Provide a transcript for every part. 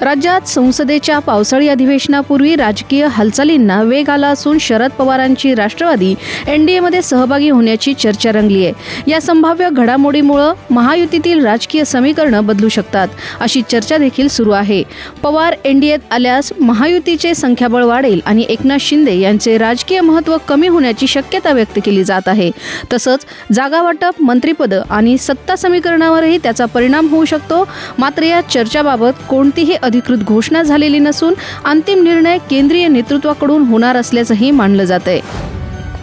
राज्यात संसदेच्या पावसाळी अधिवेशनापूर्वी राजकीय हालचालींना वेग आला असून शरद पवारांची राष्ट्रवादी एनडीएमध्ये सहभागी होण्याची चर्चा रंगली आहे। या संभाव्य घडामोडीमुळे महायुतीतील राजकीय समीकरणं बदलू शकतात अशी चर्चा देखील सुरू आहे। पवार एनडीएत आल्यास महायुतीचे संख्याबळ वाढेल आणि एकनाथ शिंदे यांचे राजकीय महत्त्व कमी होण्याची शक्यता व्यक्त केली जात आहे। तसंच जागा वाटप, मंत्रिपद आणि सत्ता समीकरणावरही त्याचा परिणाम होऊ शकतो। मात्र या चर्चाबाबत कोणतीही अधिकृत घोषणा झालेली नसून अंतिम निर्णय केंद्रीय नेतृत्वाकडून होणार असल्याचंही मानलं जातंय।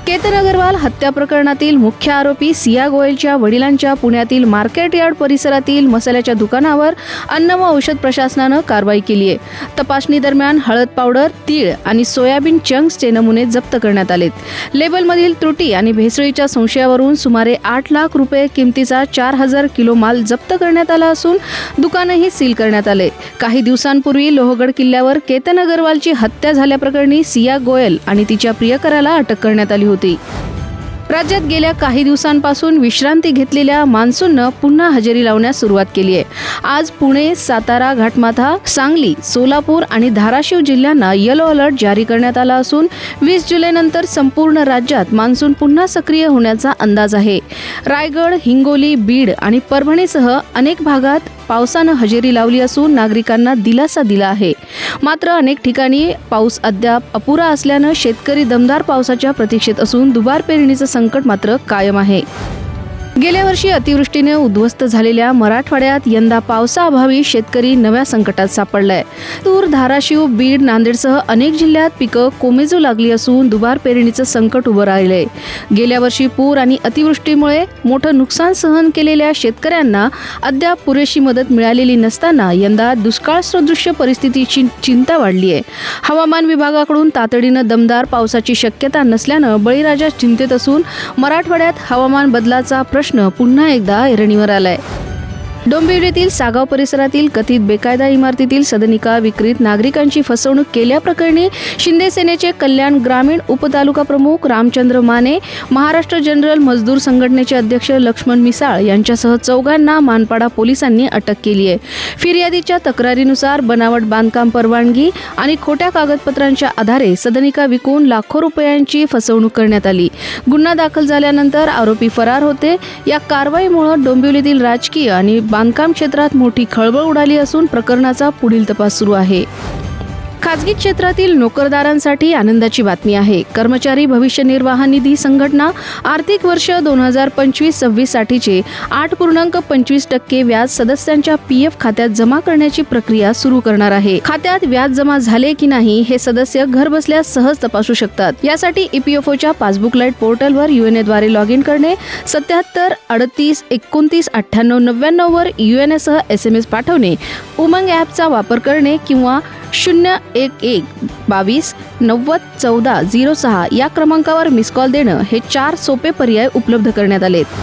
केतन अग्रवाल हत्या प्रकरणातील मुख्य आरोपी सिया गोयलच्या वडिलांच्या पुण्यातील मार्केट यार्ड परिसरातील मसाल्याच्या दुकानावर अन्न व औषध प्रशासनानं कारवाई केली आहे। तपासणी दरम्यान हळद पावडर, तीळ आणि सोयाबीन चंक्सचे नमुने जप्त करण्यात आलेत। लेबलमधील त्रुटी आणि भेसळीच्या संशयावरून सुमारे 8 लाख रुपये किमतीचा 4000 किलो माल जप्त करण्यात आला असून दुकानही सील करण्यात आले। काही दिवसांपूर्वी लोहगड किल्ल्यावर केतन अग्रवालची हत्या झाल्याप्रकरणी सिया गोयल आणि तिच्या प्रियकराला अटक करण्यात आली होती। राज्यात गेल्या काही दिवसांपासून विश्रांती घेतलेल्या मान्सूननं पुन्हा हजेरी लावण्यास सुरुवात केली आहे। आज पुणे, सातारा, घाटमाथा, सांगली, सोलापूर आणि धाराशिव जिल्ह्यांना येलो अलर्ट जारी करण्यात आला असून 20 जुलैनंतर संपूर्ण राज्यात मान्सून पुन्हा सक्रिय होण्याचा अंदाज आहे। रायगड, हिंगोली, बीड आणि परभणीसह अनेक भागात पावसानं हजेरी लावली असून नागरिकांना दिलासा दिला आहे। मात्र अनेक ठिकाणी पाऊस अद्याप अपुरा असल्यानं शेतकरी दमदार पावसाच्या प्रतीक्षेत असून दुबार पेरणीचं संकट मात्र कायम आहे। गेल्या वर्षी अतिवृष्टीने उद्ध्वस्त झालेल्या मराठवाड्यात यंदा पावसाअभावी शेतकरी नव्या संकटात सापडलाय। तूर, धाराशिव, बीड, नांदेडसह अनेक जिल्ह्यात पिकं कोमेजू लागली असून दुबार पेरणीचं संकट उभं राहिलंय। गेल्या वर्षी पूर आणि अतिवृष्टीमुळे मोठं नुकसान सहन केलेल्या शेतकऱ्यांना अद्याप पुरेशी मदत मिळालेली नसताना यंदा दुष्काळ सदृश्य परिस्थितीची चिंता वाढली आहे। हवामान विभागाकडून तातडीनं दमदार पावसाची शक्यता नसल्यानं बळीराजा चिंतेत असून मराठवाड्यात हवामान बदलाचा प्रश्न पुन्हा एकदा ऐरणीवर आलाय। डोंबिवलीतील सागाव परिसरातील कथित बेकायदा इमारतीतील सदनिका विक्रीत नागरिकांची फसवणूक केल्याप्रकरणी शिंदे सेनेचे कल्याण ग्रामीण उपतालुका प्रमुख रामचंद्र माने, महाराष्ट्र जनरल मजदूर संघटनेचे अध्यक्ष लक्ष्मण मिसाळ यांच्यासह 4 मानपाडा पोलिसांनी अटक केली आहे। फिर्यादीच्या तक्रारीनुसार बनावट बांधकाम परवानगी आणि खोट्या कागदपत्रांच्या आधारे सदनिका विकून लाखो रुपयांची फसवणूक करण्यात आली। गुन्हा दाखल झाल्यानंतर आरोपी फरार होते। या कारवाईमुळे डोंबिवलीतील राजकीय आणि बांधकाम क्षेत्रात मोठी खळबळ उडाली असून प्रकरणाचा पुढील तपास सुरू आहे। खाजगी क्षेत्रातील नोकरदारांसाठी आनंदाची बातमी आहे। कर्मचारी भविष्य निर्वाह निधी संघटना आर्थिक वर्ष 2025-26 साठीचे 8.25% व्याज सदस्यांच्या PF खात्यात जमा करण्याची प्रक्रिया सुरू करणार आहे। खात्यात व्याज जमा झाले की नाही हे सदस्य घरबसल्या सहज तपासू शकतात। यासाठी EPFOच्या पासबुक लाईट पोर्टलवर UNA द्वारे लॉग इन करणे, 77 38 29 98 99 वर UNA सह SMS पाठवणे, उमंग ॲपचा वापर करणे किंवा 011 22 90 14 06 या क्रमांकावर मिस कॉल देणं हे 4 सोपे पर्याय उपलब्ध करण्यात आलेत।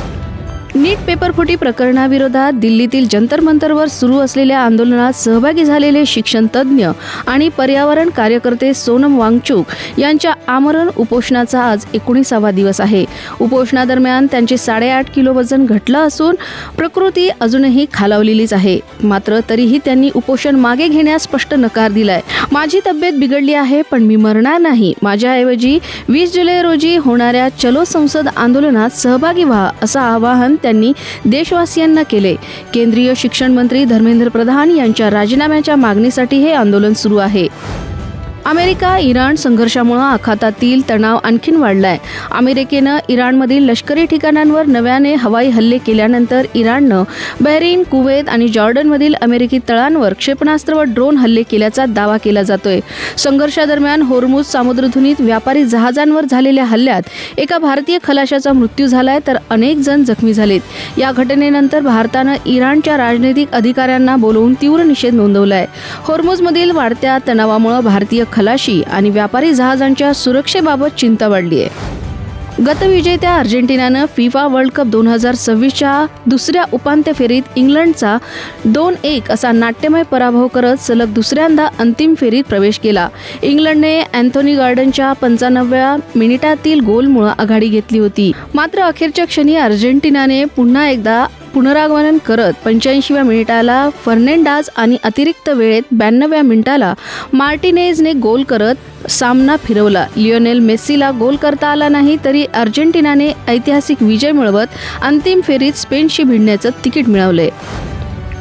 नीट पेपरफुटी प्रकरणाविरोधात दिल्लीतील जंतर मंतरवर सुरू असलेल्या आंदोलनात सहभागी झालेले शिक्षण तज्ज्ञ आणि पर्यावरण कार्यकर्ते सोनम वांगचुक यांच्या आमरण उपोषणाचा आज 19वा दिवस आहे। उपोषणादरम्यान त्यांचे 8.5 किलो वजन घटलं असून प्रकृती अजूनही खालावलेलीच आहे। मात्र तरीही त्यांनी उपोषण मागे घेण्यास स्पष्ट नकार दिलाय। माझी तब्येत बिघडली आहे पण मी मरणार नाही। माझ्याऐवजी 20 जुलै रोजी होणाऱ्या चलो संसद आंदोलनात सहभागी व्हा असं आवाहन त्यांनी देशवासियांना केले। केंद्रीय शिक्षण मंत्री धर्मेंद्र प्रधान यांच्या राजीनाम्याच्या मागणीसाठी हे आंदोलन सुरू आहे। अमेरिका इराण संघर्षामुळे आखातातील तणाव आणखीन वाढलाय। अमेरिकेनं इराणमधील लष्करी ठिकाणांवर नव्याने हवाई हल्ले केल्यानंतर इराणनं बहरीन, कुवेत आणि जॉर्डनमधील अमेरिकी तळांवर क्षेपणास्त्र व ड्रोन हल्ले केल्याचा दावा केला जातोय। संघर्षादरम्यान होर्मुझ सामुद्रधुनीत व्यापारी जहाजांवर झालेल्या हल्ल्यात एका भारतीय खलाशाचा मृत्यू झालाय तर अनेक जण जखमी झालेत। या घटनेनंतर भारतानं इराणच्या राजनैतिक अधिकाऱ्यांना बोलवून तीव्र निषेध नोंदवलाय। होर्मुझमधील वाढत्या तणावामुळे भारतीय खलाशी आणि व्यापारी जहाजांच्या सुरक्षेबाबत चिंता वाढली आहे। गतविजेत्या अर्जेंटिनानं फिफा वर्ल्ड कप 2026च्या दुसऱ्या उपांत्य फेरीत इंग्लंडचा 2-1 असा नाट्यमय पराभव करत सलग दुसऱ्यांदा अंतिम फेरीत प्रवेश केला। इंग्लंडने अँथोनी गॉर्डनच्या 95व्या मिनिटातील गोलमुळे आघाडी घेतली होती। मात्र अखेरच्या क्षणी अर्जेंटिनाने पुन्हा एकदा पुनरागमन करत 85व्या मिनिटाला फर्नांडाज आणि अतिरिक्त वेळेत 92व्या मिनिटाला मार्टिनेजने गोल करत सामना फिरवला. लिओनेल मेस्सीला गोल करता आला नाही तरी अर्जेंटिनाने ऐतिहासिक विजय मिळवत अंतिम फेरीत स्पेनशी भिडण्याचं तिकीट मिळवले.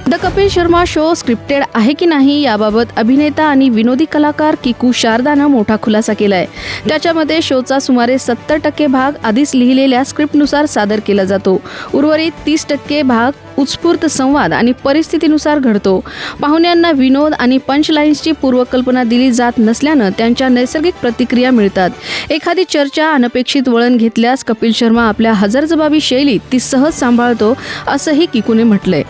The Kapil Sharma show scripted आहे की नाही याबाबत अभिनेता आणि विनोदी कलाकार किकू शारदानं मोठा खुलासा केलाय. त्याच्यामध्ये शोचा सुमारे 70% भाग आधीच लिहिलेल्या स्क्रिप्टनुसार सादर केला जातो. उर्वरित 30% भाग उत्स्फूर्त संवाद आणि परिस्थितीनुसार घडतो. पाहुण्यांना विनोद आणि पंचलाईन्सची पूर्वकल्पना दिली जात नसल्यानं त्यांच्या नैसर्गिक प्रतिक्रिया मिळतात. एखादी चर्चा अनपेक्षित वळण घेतल्यास कपिल शर्मा आपल्या हजरजबाबी शैलीत ती सहज सांभाळतो असंही किकूने म्हटलंय.